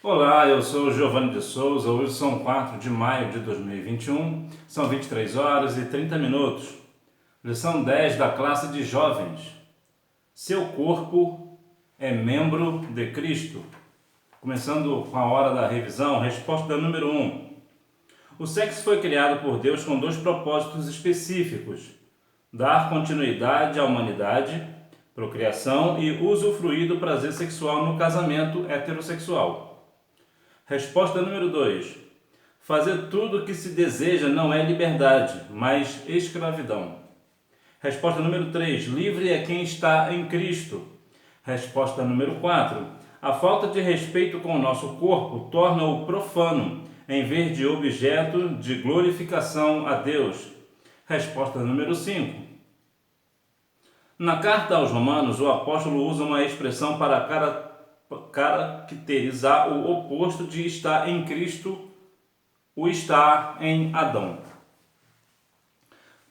Olá, eu sou o Giovanni de Souza. Hoje são 4 de maio de 2021, são 23 horas e 30 minutos. Lição 10 da classe de jovens. Seu corpo é membro de Cristo. Começando com a hora da revisão, resposta número 1. O sexo foi criado por Deus com dois propósitos específicos: dar continuidade à humanidade, procriação e usufruir do prazer sexual no casamento heterossexual. Resposta número 2. Fazer tudo o que se deseja não é liberdade, mas escravidão. Resposta número 3. Livre é quem está em Cristo. Resposta número 4. A falta de respeito com o nosso corpo torna-o profano, em vez de objeto de glorificação a Deus. Resposta número 5. Na carta aos Romanos, o apóstolo usa uma expressão para caracterizar o oposto de estar em Cristo, o estar em Adão.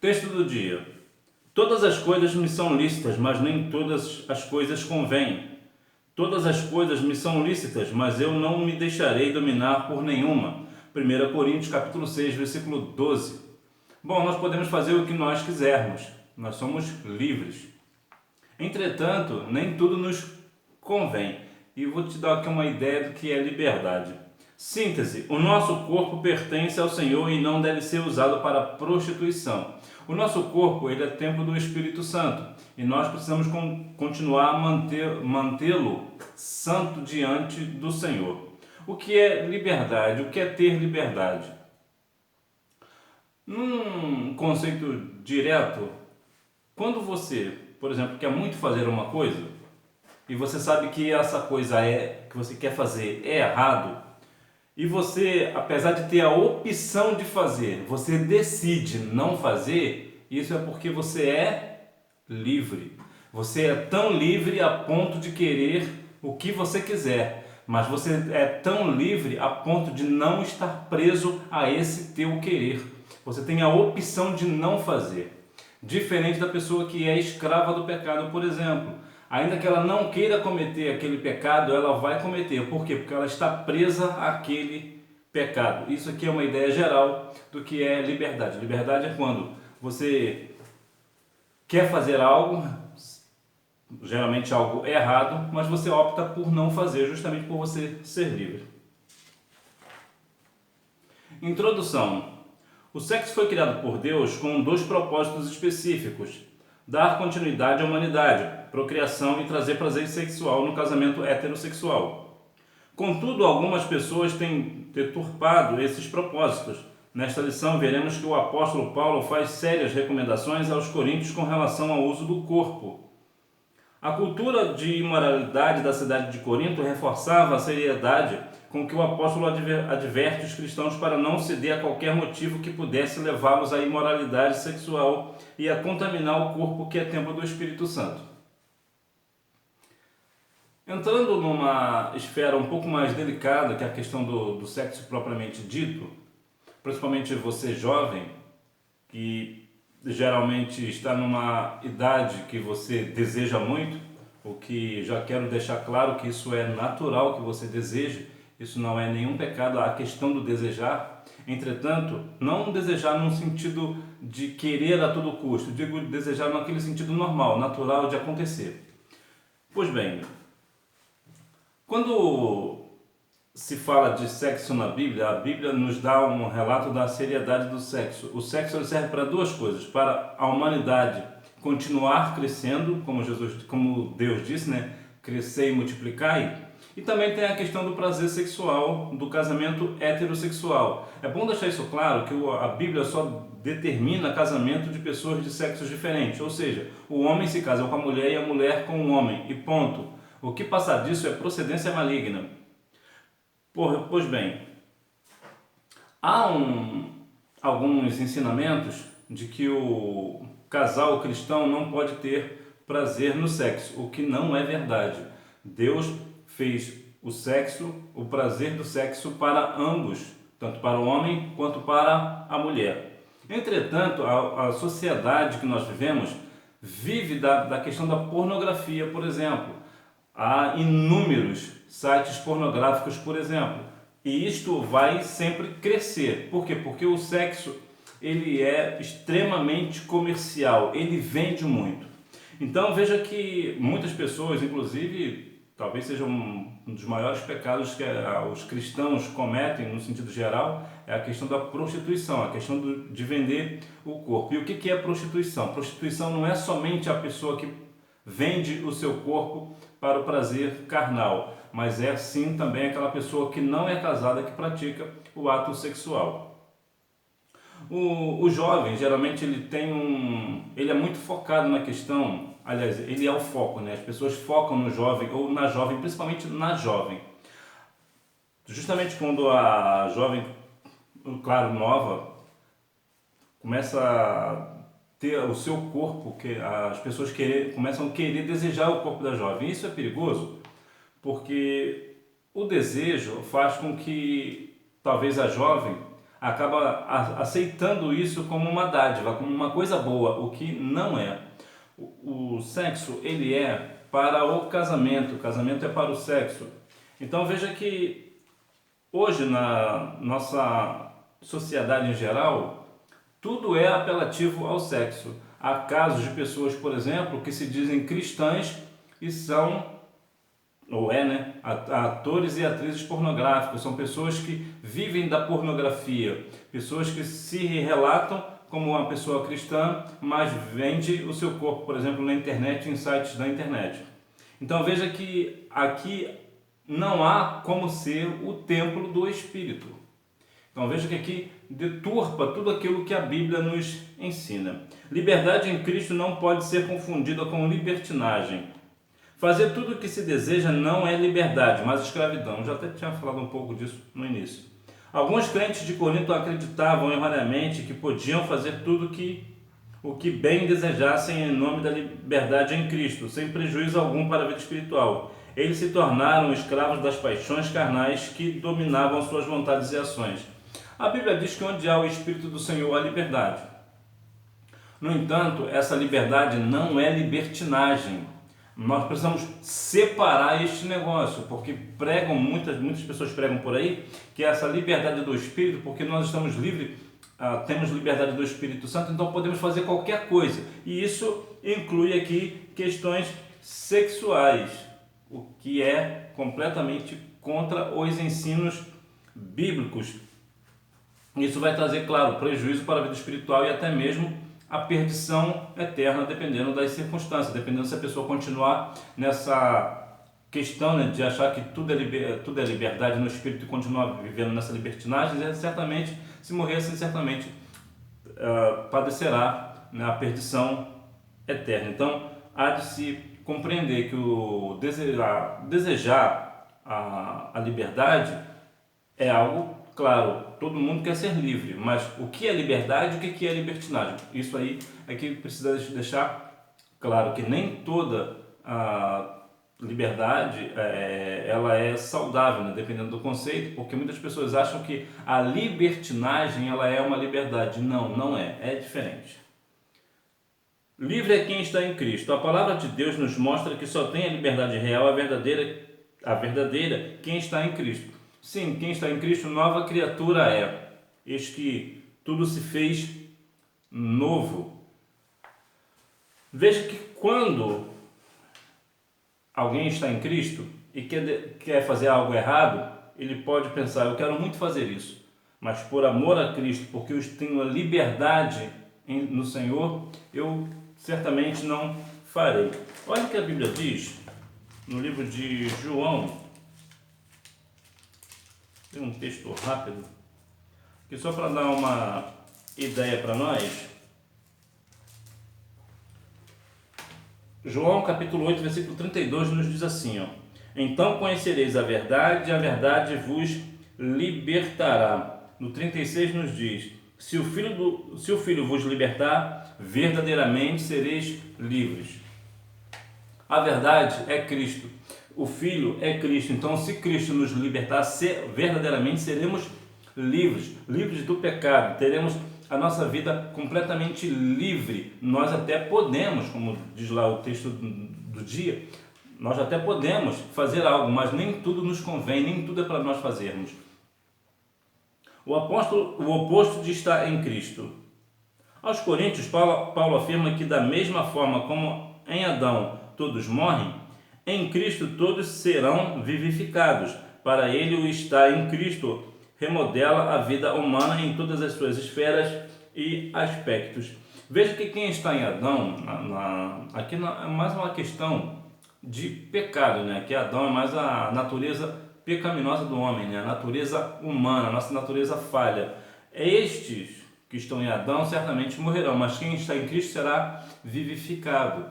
Texto do dia. Todas as coisas me são lícitas, mas nem todas as coisas convêm. Todas as coisas me são lícitas, mas eu não me deixarei dominar por nenhuma. 1 Coríntios capítulo 6, versículo 12. Bom, nós podemos fazer o que nós quisermos. Nós somos livres. Entretanto, nem tudo nos convém. E vou te dar aqui uma ideia do que é liberdade. Síntese: o nosso corpo pertence ao Senhor e não deve ser usado para prostituição. O nosso corpo ele é templo do Espírito Santo e nós precisamos continuar a mantê-lo santo diante do Senhor. O que é liberdade? O que é ter liberdade? Num conceito direto, quando você, por exemplo, quer muito fazer uma coisa, e você sabe que essa coisa que você quer fazer é errado, e você, apesar de ter a opção de fazer, você decide não fazer, isso é porque você é livre. Você é tão livre a ponto de querer o que você quiser, mas você é tão livre a ponto de não estar preso a esse teu querer. Você tem a opção de não fazer. Diferente da pessoa que é escrava do pecado, por exemplo. Ainda que ela não queira cometer aquele pecado, ela vai cometer. Por quê? Porque ela está presa àquele pecado. Isso aqui é uma ideia geral do que é liberdade. Liberdade é quando você quer fazer algo, geralmente algo errado, mas você opta por não fazer, justamente por você ser livre. Introdução. O sexo foi criado por Deus com dois propósitos específicos: dar continuidade à humanidade, procriação e trazer prazer sexual no casamento heterossexual. Contudo, algumas pessoas têm deturpado esses propósitos. Nesta lição, veremos que o apóstolo Paulo faz sérias recomendações aos coríntios com relação ao uso do corpo. A cultura de imoralidade da cidade de Corinto reforçava a seriedade com que o apóstolo adverte os cristãos para não ceder a qualquer motivo que pudesse levá-los à imoralidade sexual e a contaminar o corpo que é templo do Espírito Santo. Entrando numa esfera um pouco mais delicada, que é a questão do sexo propriamente dito, principalmente você jovem, que geralmente está numa idade que você deseja muito, o que já quero deixar claro que isso é natural que você deseje, isso não é nenhum pecado, a questão do desejar. Entretanto, não desejar num sentido de querer a todo custo, digo desejar naquele sentido normal, natural de acontecer. Pois bem, quando se fala de sexo na Bíblia, a Bíblia nos dá um relato da seriedade do sexo. O sexo serve para duas coisas: para a humanidade continuar crescendo, como Deus disse, né? Crescer e multiplicai. E também tem a questão do prazer sexual, do casamento heterossexual. É bom deixar isso claro, que a Bíblia só determina casamento de pessoas de sexos diferentes, ou seja, o homem se casa com a mulher e a mulher com o homem, e ponto. O que passar disso é procedência maligna. Pois bem, há alguns ensinamentos de que o casal cristão não pode ter prazer no sexo, o que não é verdade. Deus fez o sexo, o prazer do sexo para ambos, tanto para o homem quanto para a mulher. Entretanto, a sociedade que nós vivemos vive da questão da pornografia, por exemplo. Há inúmeros sites pornográficos, por exemplo. E isto vai sempre crescer. Por quê? Porque o sexo ele é extremamente comercial, ele vende muito. Então veja que muitas pessoas, inclusive, talvez seja um dos maiores pecados que os cristãos cometem no sentido geral, é a questão da prostituição, a questão de vender o corpo. E o que é prostituição? Prostituição não é somente a pessoa que vende o seu corpo para o prazer carnal, mas é sim também aquela pessoa que não é casada que pratica o ato sexual. O jovem, geralmente, ele é muito focado na questão, aliás, ele é o foco, né? As pessoas focam no jovem ou na jovem, principalmente na jovem. Justamente quando a jovem, claro, nova, começa a ter o seu corpo, que as pessoas começam a querer desejar o corpo da jovem. Isso é perigoso, porque o desejo faz com que talvez a jovem acaba aceitando isso como uma dádiva, como uma coisa boa, o que não é. O sexo, ele é para o casamento é para o sexo. Então veja que hoje na nossa sociedade em geral, tudo é apelativo ao sexo. Há casos de pessoas, por exemplo, que se dizem cristãs e são, né, atores e atrizes pornográficos. São pessoas que vivem da pornografia, pessoas que se relatam como uma pessoa cristã, mas vende o seu corpo, por exemplo, na internet, em sites da internet. Então veja que aqui não há como ser o templo do Espírito. Então veja que aqui deturpa tudo aquilo que a Bíblia nos ensina. Liberdade em Cristo não pode ser confundida com libertinagem. Fazer tudo o que se deseja não é liberdade, mas escravidão. Eu já até tinha falado um pouco disso no início. Alguns crentes de Corinto acreditavam erroneamente que podiam fazer tudo o que bem desejassem em nome da liberdade em Cristo, sem prejuízo algum para a vida espiritual. Eles se tornaram escravos das paixões carnais que dominavam suas vontades e ações. A Bíblia diz que onde há o Espírito do Senhor há liberdade. No entanto, essa liberdade não é libertinagem. Nós precisamos separar este negócio, porque muitas pessoas pregam por aí que essa liberdade do Espírito, porque nós estamos livres, temos liberdade do Espírito Santo, então podemos fazer qualquer coisa. E isso inclui aqui questões sexuais, o que é completamente contra os ensinos bíblicos. Isso vai trazer, claro, prejuízo para a vida espiritual e até mesmo a perdição eterna, dependendo das circunstâncias, dependendo se a pessoa continuar nessa questão, né, de achar que tudo é liberdade no espírito e continuar vivendo nessa libertinagem, certamente, se morrer assim, certamente padecerá, né, a perdição eterna. Então, há de se compreender que o desejar a liberdade é algo. Claro, todo mundo quer ser livre, mas o que é liberdade e o que é libertinagem? Isso aí é que precisa deixar claro, que nem toda a liberdade ela é saudável, né? Dependendo do conceito, porque muitas pessoas acham que a libertinagem ela é uma liberdade. Não, não é, é diferente. Livre é quem está em Cristo. A palavra de Deus nos mostra que só tem a liberdade real, a verdadeira quem está em Cristo. Sim, quem está em Cristo, nova criatura é. Eis que tudo se fez novo. Veja que quando alguém está em Cristo e quer fazer algo errado, ele pode pensar, eu quero muito fazer isso, mas por amor a Cristo, porque eu tenho a liberdade no Senhor, eu certamente não farei. Olha o que a Bíblia diz no livro de João. Tem um texto rápido, que só para dar uma ideia para nós. João capítulo 8, versículo 32 nos diz assim, ó: então conhecereis a verdade vos libertará. No 36 nos diz: se o Filho vos libertar, verdadeiramente sereis livres. A verdade é Cristo. O Filho é Cristo. Então, se Cristo nos libertar, verdadeiramente seremos livres do pecado. Teremos a nossa vida completamente livre. Nós até podemos, como diz lá o texto do dia, Nós até podemos fazer algo, mas nem tudo nos convém, nem tudo é para nós fazermos. O oposto de estar em Cristo. Aos Coríntios, Paulo afirma que da mesma forma como em Adão todos morrem, em Cristo todos serão vivificados. Para ele, o estar em Cristo remodela a vida humana em todas as suas esferas e aspectos. Veja que quem está em Adão, aqui é mais uma questão de pecado, né? Que Adão é mais a natureza pecaminosa do homem, né? A natureza humana, a nossa natureza falha. Estes que estão em Adão certamente morrerão, mas quem está em Cristo será vivificado.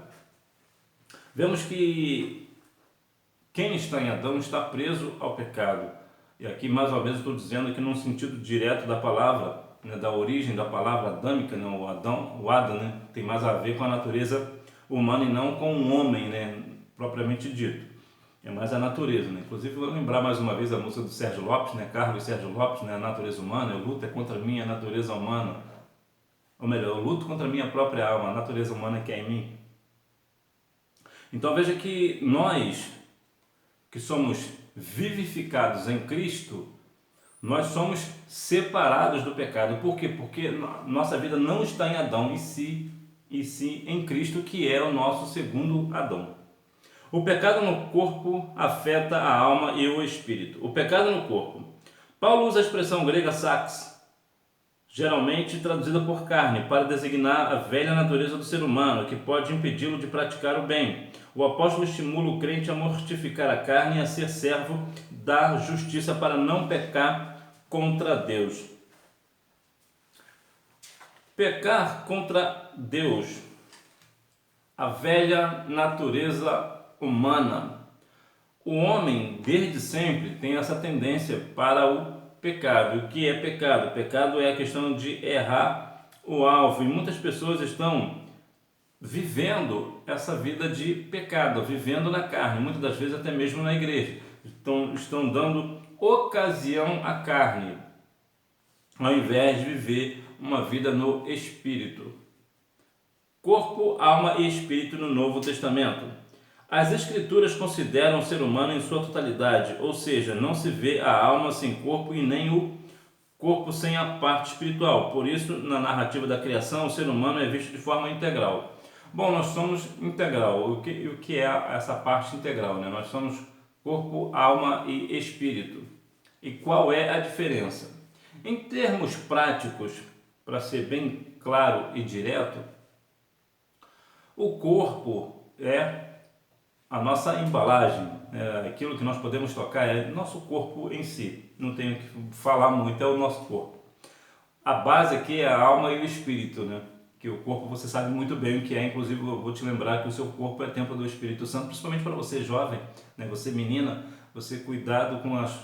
Vemos que quem está em Adão está preso ao pecado. E aqui mais uma vez estou dizendo que num sentido direto da palavra, né, da origem da palavra adâmica, né, o Adam, né, tem mais a ver com a natureza humana e não com o homem, né, propriamente dito. É mais a natureza, né? Inclusive vou lembrar mais uma vez a música do Sérgio Lopes, né, Carlos Sérgio Lopes, né, a natureza humana. Eu luto contra a minha natureza humana, ou melhor, eu luto contra a minha própria alma, a natureza humana que é em mim. Então veja que nós que somos vivificados em Cristo, nós somos separados do pecado. Por quê? Porque nossa vida não está em Adão, e sim em Cristo, que é o nosso segundo Adão. O pecado no corpo afeta a alma e o espírito. O pecado no corpo. Paulo usa a expressão grega sarx, geralmente traduzida por carne, para designar a velha natureza do ser humano, que pode impedi-lo de praticar o bem. O apóstolo estimula o crente a mortificar a carne e a ser servo da justiça para não pecar contra Deus. Pecar contra Deus, a velha natureza humana. O homem, desde sempre, tem essa tendência para o pecado. O que é pecado? Pecado é a questão de errar o alvo. E muitas pessoas estão vivendo essa vida de pecado, vivendo na carne, muitas das vezes até mesmo na igreja. Estão dando ocasião à carne, ao invés de viver uma vida no Espírito. Corpo, alma e Espírito no Novo Testamento. As Escrituras consideram o ser humano em sua totalidade, ou seja, não se vê a alma sem corpo e nem o corpo sem a parte espiritual. Por isso, na narrativa da criação, o ser humano é visto de forma integral. Bom, nós somos integral. O que é essa parte integral, né? Nós somos corpo, alma e espírito. E qual é a diferença? Em termos práticos, para ser bem claro e direto, o corpo é a nossa embalagem, aquilo que nós podemos tocar é nosso corpo em si. Não tenho que falar muito, é o nosso corpo. A base aqui é a alma e o espírito, né? Que o corpo você sabe muito bem o que é, inclusive eu vou te lembrar que o seu corpo é templo do Espírito Santo, principalmente para você jovem, né? Você menina, você cuidado com as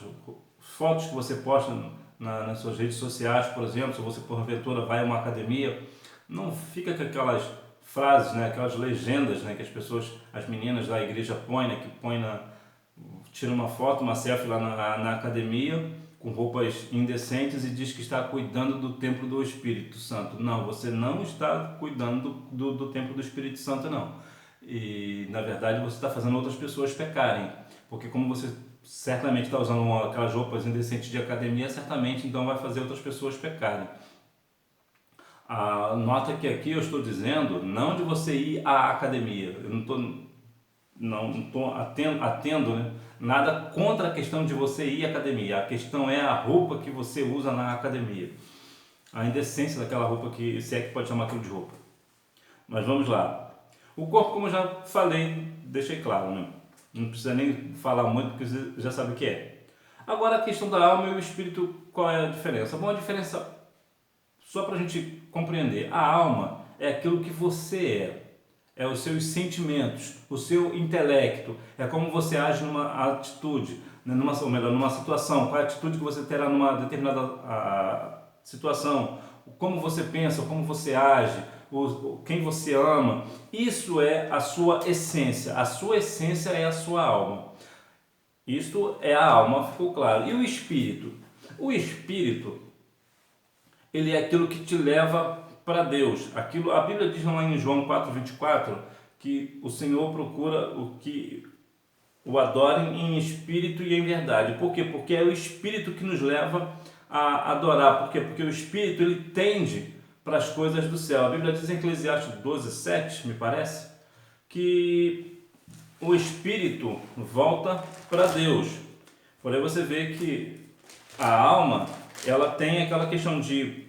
fotos que você posta nas suas redes sociais, por exemplo, se você porventura vai a uma academia, não fica com aquelas frases, né? Aquelas legendas, né? Que as pessoas, as meninas da igreja põem, né? Tira uma foto, uma selfie lá na academia, com roupas indecentes e diz que está cuidando do templo do Espírito Santo. Não, você não está cuidando do templo do Espírito Santo, não. E, na verdade, você está fazendo outras pessoas pecarem. Porque como você certamente está usando aquelas roupas indecentes de academia, certamente então vai fazer outras pessoas pecarem. Nota que aqui eu estou dizendo não de você ir à academia. Eu não estou atendo, né? Nada contra a questão de você ir à academia. A questão é a roupa que você usa na academia. A indecência daquela roupa, se é que pode chamar aquilo de roupa. Mas vamos lá. O corpo, como eu já falei, deixei claro, né? Não precisa nem falar muito, porque você já sabe o que é. Agora a questão da alma e o espírito, qual é a diferença? Bom, a diferença, só para a gente compreender, a alma é aquilo que você é os seus sentimentos, o seu intelecto, é como você age numa atitude, né, numa situação, qual é a atitude que você terá numa determinada situação, como você pensa, como você age, quem você ama. Isso é a sua essência é a sua alma. Isto é a alma, ficou claro. E o espírito? O espírito, ele é aquilo que te leva para Deus. A Bíblia diz lá em João 4:24 que o Senhor procura o adorem em espírito e em verdade. Por quê? Porque é o espírito que nos leva a adorar. Por quê? Porque o espírito ele tende para as coisas do céu. A Bíblia diz em Eclesiastes 12:7, me parece, que o espírito volta para Deus. Porém você vê que a alma, ela tem aquela questão de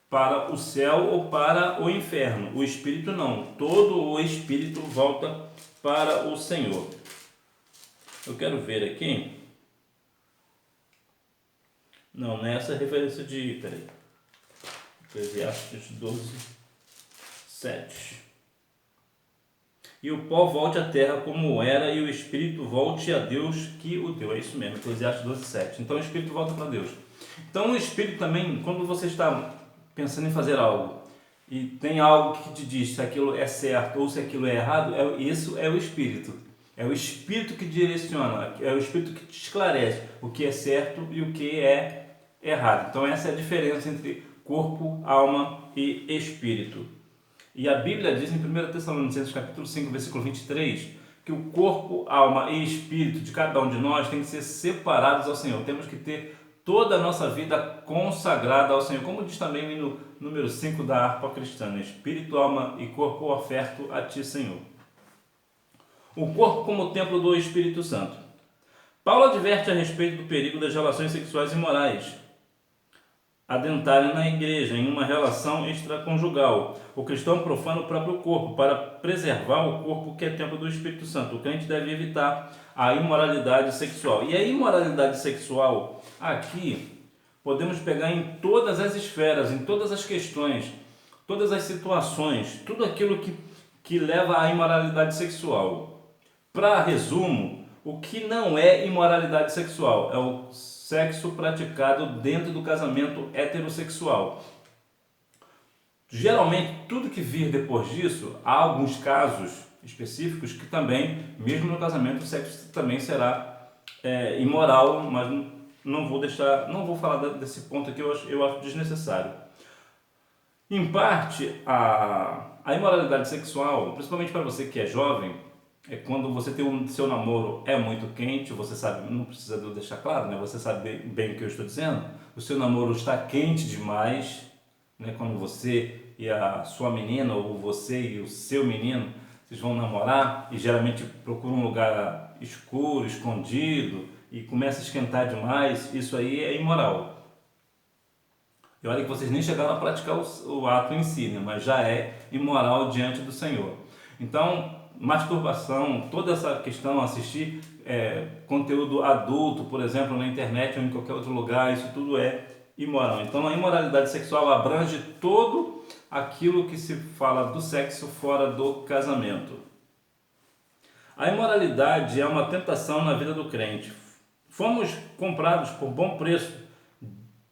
para o céu ou para o inferno. O espírito não. Todo o espírito volta para o Senhor. Eu quero ver aqui. Não é essa referência de... Peraí. Eclesiastes 12:7. E o pó volte à terra como era, e o espírito volte a Deus que o deu. É isso mesmo, Eclesiastes 12:7. Então o espírito volta para Deus. Então o espírito também, quando você está pensando em fazer algo, e tem algo que te diz se aquilo é certo ou se aquilo é errado, isso é o espírito. É o espírito que direciona, é o espírito que te esclarece o que é certo e o que é errado. Então essa é a diferença entre corpo, alma e espírito. E a Bíblia diz em 1 Tessalonicenses capítulo 5, versículo 23, que o corpo, alma e espírito de cada um de nós tem que ser separados ao Senhor. Temos que ter toda a nossa vida consagrada ao Senhor, como diz também no número 5 da harpa cristã: espírito, alma e corpo oferto a ti, Senhor. O corpo como templo do Espírito Santo. Paulo adverte a respeito do perigo das relações sexuais imorais adentrarem na igreja em uma relação extraconjugal. O cristão profana o próprio corpo para preservar o corpo que é templo do Espírito Santo. O crente deve evitar a imoralidade sexual. E a imoralidade sexual, aqui, podemos pegar em todas as esferas, em todas as questões, todas as situações, tudo aquilo que leva à imoralidade sexual. Para resumo, o que não é imoralidade sexual é o sexo praticado dentro do casamento heterossexual. Geralmente, tudo que vir depois disso, há alguns casos específicos que também, mesmo no casamento, o sexo também será imoral, mas não vou falar desse ponto aqui, eu acho desnecessário. Em parte, a imoralidade sexual, principalmente para você que é jovem, é quando você tem seu namoro é muito quente, você sabe, não precisa de eu deixar claro, né? Você sabe bem o que eu estou dizendo. O seu namoro está quente demais, né? Quando você e a sua menina, ou você e o seu menino, vocês vão namorar e geralmente procuram um lugar escuro, escondido e começa a esquentar demais, isso aí é imoral. E olha que vocês nem chegaram a praticar o ato em si, né? Mas já é imoral diante do Senhor. Então, masturbação, toda essa questão, assistir conteúdo adulto, por exemplo, na internet ou em qualquer outro lugar, isso tudo é imoral. Então a imoralidade sexual abrange todo aquilo que se fala do sexo fora do casamento. A imoralidade é uma tentação na vida do crente. Fomos comprados por bom preço.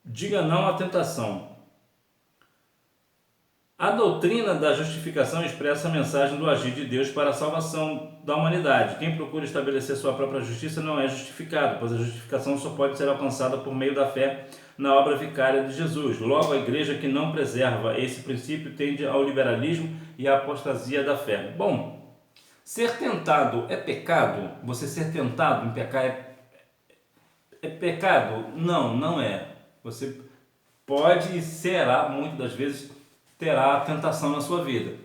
Diga não à tentação. A doutrina da justificação expressa a mensagem do agir de Deus para a salvação da humanidade. Quem procura estabelecer sua própria justiça não é justificado, pois a justificação só pode ser alcançada por meio da fé na obra vicária de Jesus. Logo, a igreja que não preserva esse princípio tende ao liberalismo e à apostasia da fé. Bom, ser tentado é pecado? Você ser tentado em pecar é pecado? Não, não é. Você pode e será, muitas das vezes, terá a tentação na sua vida.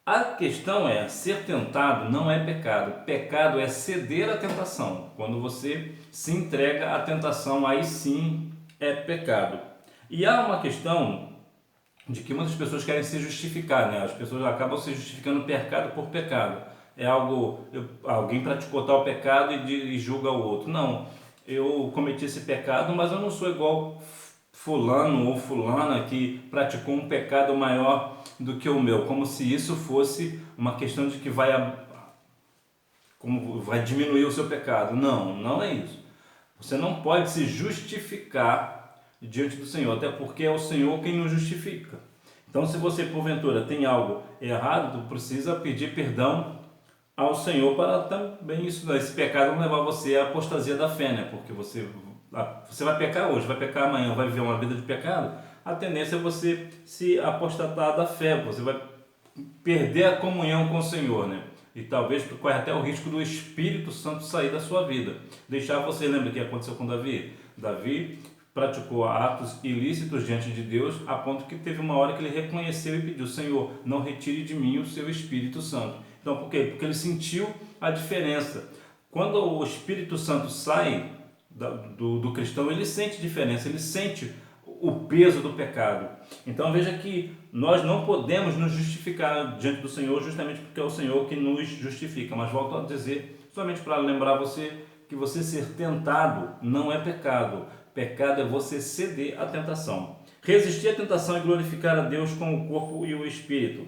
A questão é, ser tentado não é pecado. Pecado é ceder à tentação. Quando você se entrega à tentação, aí sim é pecado. E há uma questão de que muitas pessoas querem se justificar, né? As pessoas acabam se justificando pecado por pecado. É algo, alguém praticou tal pecado e julga o outro. Não, eu cometi esse pecado, mas eu não sou igual fulano ou fulana que praticou um pecado maior do que o meu, como se isso fosse uma questão de que vai diminuir o seu pecado. Não, não é isso. Você não pode se justificar diante do Senhor, até porque é o Senhor quem nos justifica. Então, se você porventura tem algo errado, tu precisa pedir perdão ao Senhor para também esse pecado não levar você à apostasia da fé, né? Porque você vai pecar hoje, vai pecar amanhã, vai viver uma vida de pecado, a tendência é você se apostatar da fé, você vai perder a comunhão com o Senhor, né? E talvez corre até o risco do Espírito Santo sair da sua vida. Deixar você, lembra o que aconteceu com Davi? Davi praticou atos ilícitos diante de Deus, a ponto que teve uma hora que ele reconheceu e pediu: Senhor, não retire de mim o seu Espírito Santo. Então por quê? Porque ele sentiu a diferença. Quando o Espírito Santo sai do cristão, ele sente diferença, ele sente o peso do pecado. Então veja que nós não podemos nos justificar diante do Senhor justamente porque é o Senhor que nos justifica. Mas volto a dizer, somente para lembrar você, que você ser tentado não é pecado. Pecado é você ceder à tentação. Resistir à tentação e glorificar a Deus com o corpo e o espírito.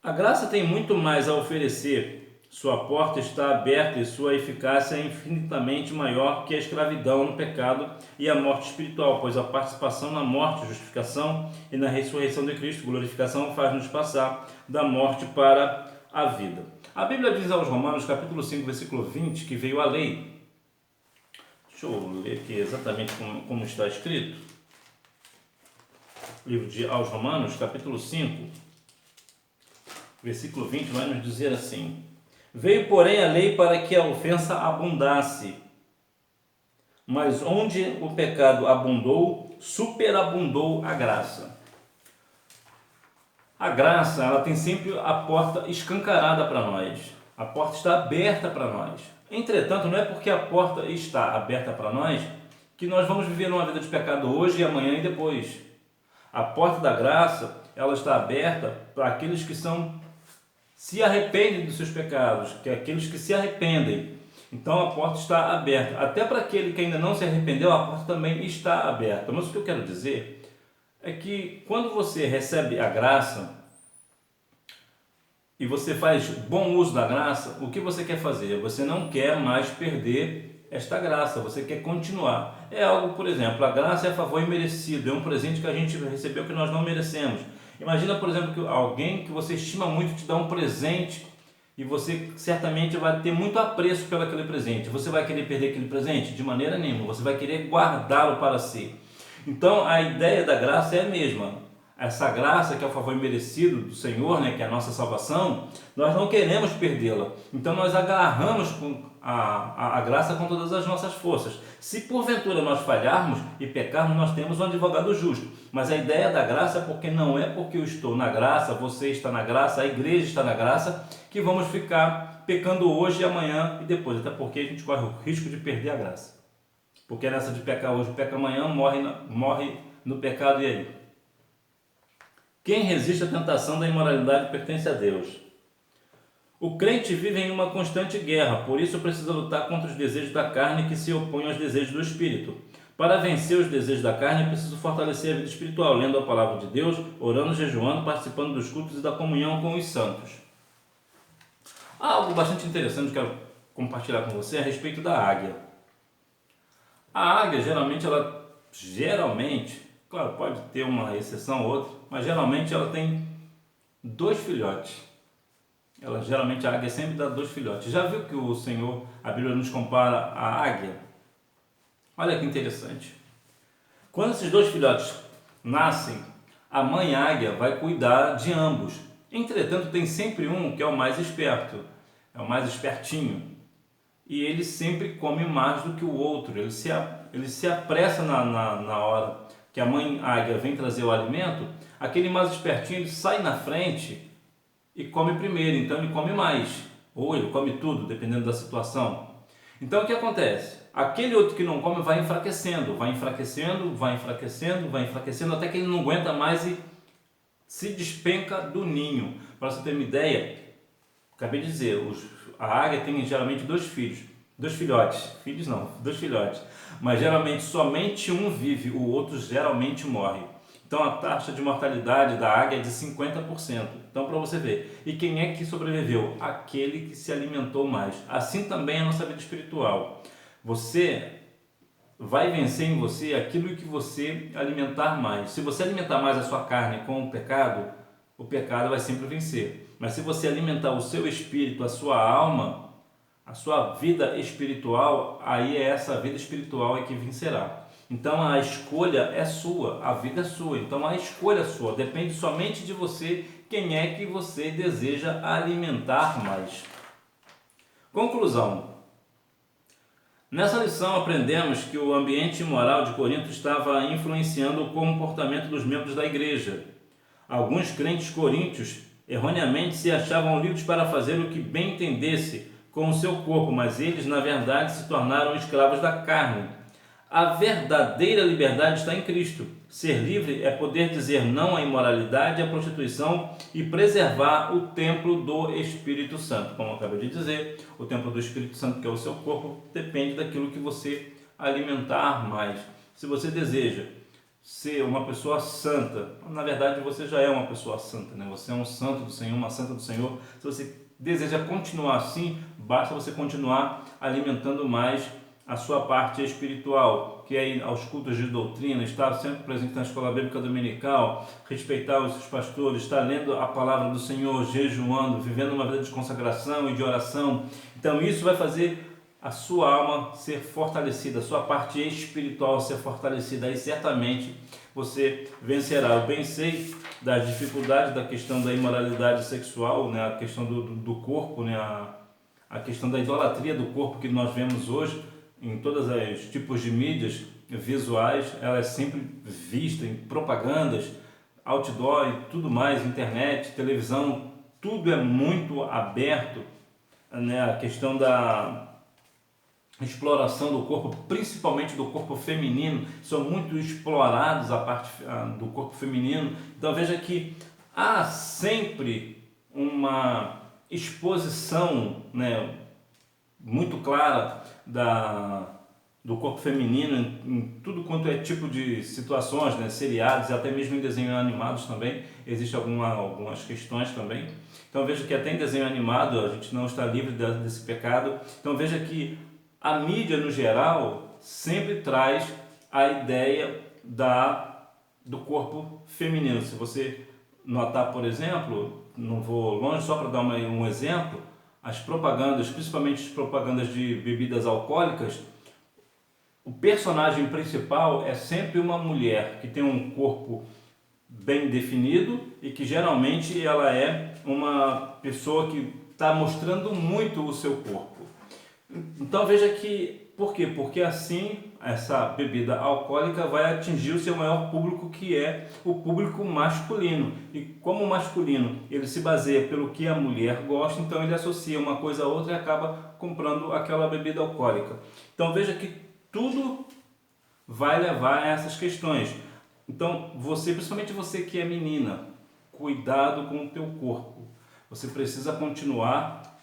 A graça tem muito mais a oferecer. Sua porta está aberta e sua eficácia é infinitamente maior que a escravidão no pecado e a morte espiritual, pois a participação na morte, justificação e na ressurreição de Cristo, glorificação, faz-nos passar da morte para a vida. A Bíblia diz aos Romanos, capítulo 5, versículo 20, que veio a lei. Deixa eu ler aqui exatamente como está escrito. Livro de aos Romanos, capítulo 5, versículo 20, vai nos dizer assim: veio, porém, a lei para que a ofensa abundasse, mas onde o pecado abundou, superabundou a graça. A graça, ela tem sempre a porta escancarada para nós. A porta está aberta para nós. Entretanto, não é porque a porta está aberta para nós que nós vamos viver uma vida de pecado hoje, amanhã e depois. A porta da graça, ela está aberta para aqueles que se arrependem dos seus pecados, que é aqueles que se arrependem. Então a porta está aberta. Até para aquele que ainda não se arrependeu, a porta também está aberta. Mas o que eu quero dizer é que quando você recebe a graça e você faz bom uso da graça, o que você quer fazer? Você não quer mais perder esta graça, você quer continuar. É algo, por exemplo, a graça é favor imerecido, é um presente que a gente recebeu que nós não merecemos. Imagina, por exemplo, que alguém que você estima muito te dá um presente e você certamente vai ter muito apreço pelo aquele presente. Você vai querer perder aquele presente? De maneira nenhuma, você vai querer guardá-lo para si. Então a ideia da graça é a mesma. Essa graça que é o favor imerecido do Senhor, né, que é a nossa salvação, nós não queremos perdê-la. Então nós agarramos com a graça com todas as nossas forças. Se porventura nós falharmos e pecarmos, nós temos um advogado justo. Mas a ideia da graça é porque não é porque eu estou na graça, você está na graça, a igreja está na graça, que vamos ficar pecando hoje, amanhã e depois. Até porque a gente corre o risco de perder a graça. Porque nessa de pecar hoje, peca amanhã, morre no pecado, e aí? Quem resiste à tentação da imoralidade pertence a Deus. O crente vive em uma constante guerra, por isso precisa lutar contra os desejos da carne que se opõem aos desejos do Espírito. Para vencer os desejos da carne, é preciso fortalecer a vida espiritual, lendo a palavra de Deus, orando, jejuando, participando dos cultos e da comunhão com os santos. Há algo bastante interessante que eu quero compartilhar com você a respeito da águia. A águia, geralmente, claro, pode ter uma exceção ou outra, mas geralmente ela tem 2 filhotes. Geralmente a águia sempre dá 2 filhotes. Já viu que o Senhor, a Bíblia nos compara à águia? Olha que interessante. Quando esses 2 filhotes nascem, a mãe águia vai cuidar de ambos. Entretanto, tem sempre um que é o mais esperto, é o mais espertinho. E ele sempre come mais do que o outro. Ele se apressa na hora que a mãe águia vem trazer o alimento. Aquele mais espertinho, ele sai na frente e come primeiro, então ele come mais, ou ele come tudo, dependendo da situação. Então o que acontece? Aquele outro que não come vai enfraquecendo, até que ele não aguenta mais e se despenca do ninho. Para você ter uma ideia, acabei de dizer, a águia tem geralmente 2 filhotes, mas geralmente somente um vive, o outro geralmente morre. Então a taxa de mortalidade da águia é de 50%. Então, para você ver. E quem é que sobreviveu? Aquele que se alimentou mais. Assim também é a nossa vida espiritual. Você vai vencer em você aquilo que você alimentar mais. Se você alimentar mais a sua carne com o pecado vai sempre vencer. Mas se você alimentar o seu espírito, a sua alma, a sua vida espiritual, aí é essa vida espiritual que vencerá. Então a escolha é sua, a vida é sua, então a escolha é sua, depende somente de você quem é que você deseja alimentar mais. Conclusão. Nessa lição aprendemos que o ambiente imoral de Corinto estava influenciando o comportamento dos membros da igreja. Alguns crentes coríntios erroneamente se achavam livres para fazer o que bem entendesse com o seu corpo, mas eles na verdade se tornaram escravos da carne. A verdadeira liberdade está em Cristo. Ser livre é poder dizer não à imoralidade e à prostituição e preservar o templo do Espírito Santo. Como eu acabei de dizer, o templo do Espírito Santo, que é o seu corpo, depende daquilo que você alimentar mais. Se você deseja ser uma pessoa santa, na verdade você já é uma pessoa santa, né? Você é um santo do Senhor, uma santa do Senhor. Se você deseja continuar assim, basta você continuar alimentando mais a sua parte espiritual, que é ir aos cultos de doutrina, estar sempre presente na escola bíblica dominical, respeitar os seus pastores, estar lendo a palavra do Senhor, jejuando, vivendo uma vida de consagração e de oração. Então isso vai fazer a sua alma ser fortalecida, a sua parte espiritual ser fortalecida, aí certamente você vencerá. Eu bem sei das dificuldades da questão da imoralidade sexual, né? A questão do corpo, né? A questão da idolatria do corpo que nós vemos hoje em todos os tipos de mídias visuais, ela é sempre vista em propagandas, outdoor e tudo mais, internet, televisão, tudo é muito aberto, né? A questão da exploração do corpo, principalmente do corpo feminino, são muito explorados a parte do corpo feminino. Então veja que há sempre uma exposição, né, muito clara do corpo feminino em tudo quanto é tipo de situações, né, seriados, até mesmo em desenhos animados também, existem algumas questões também. Então veja que até em desenho animado a gente não está livre desse pecado. Então veja que a mídia no geral sempre traz a ideia do corpo feminino. Se você notar, por exemplo, não vou longe, só para dar um exemplo, as propagandas, principalmente as propagandas de bebidas alcoólicas, o personagem principal é sempre uma mulher que tem um corpo bem definido e que geralmente ela é uma pessoa que está mostrando muito o seu corpo. Então veja que, por quê? Porque assim essa bebida alcoólica vai atingir o seu maior público, que é o público masculino. E como o masculino ele se baseia pelo que a mulher gosta, então ele associa uma coisa a outra e acaba comprando aquela bebida alcoólica. Então veja que tudo vai levar a essas questões. Então você, principalmente você que é menina, cuidado com o teu corpo. Você precisa continuar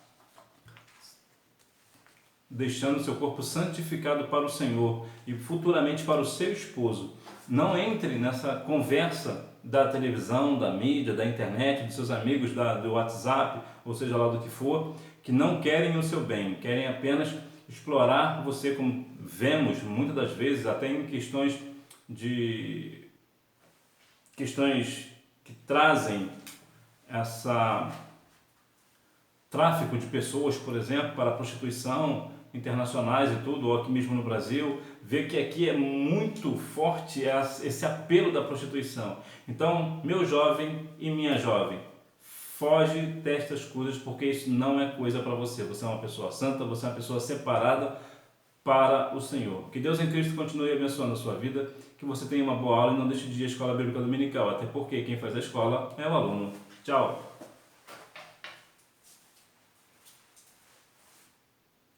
deixando seu corpo santificado para o Senhor e futuramente para o seu esposo. Não entre nessa conversa da televisão, da mídia, da internet, dos seus amigos, do WhatsApp, ou seja lá do que for, que não querem o seu bem, querem apenas explorar você, como vemos muitas das vezes, até em questões que trazem essa tráfico de pessoas, por exemplo, para a prostituição, internacionais e tudo, ou aqui mesmo no Brasil, vê que aqui é muito forte esse apelo da prostituição. Então, meu jovem e minha jovem, foge destas coisas, porque isso não é coisa para você. Você é uma pessoa santa, você é uma pessoa separada para o Senhor. Que Deus em Cristo continue abençoando a sua vida, que você tenha uma boa aula e não deixe de ir à Escola Bíblica Dominical, até porque quem faz a escola é o aluno. Tchau!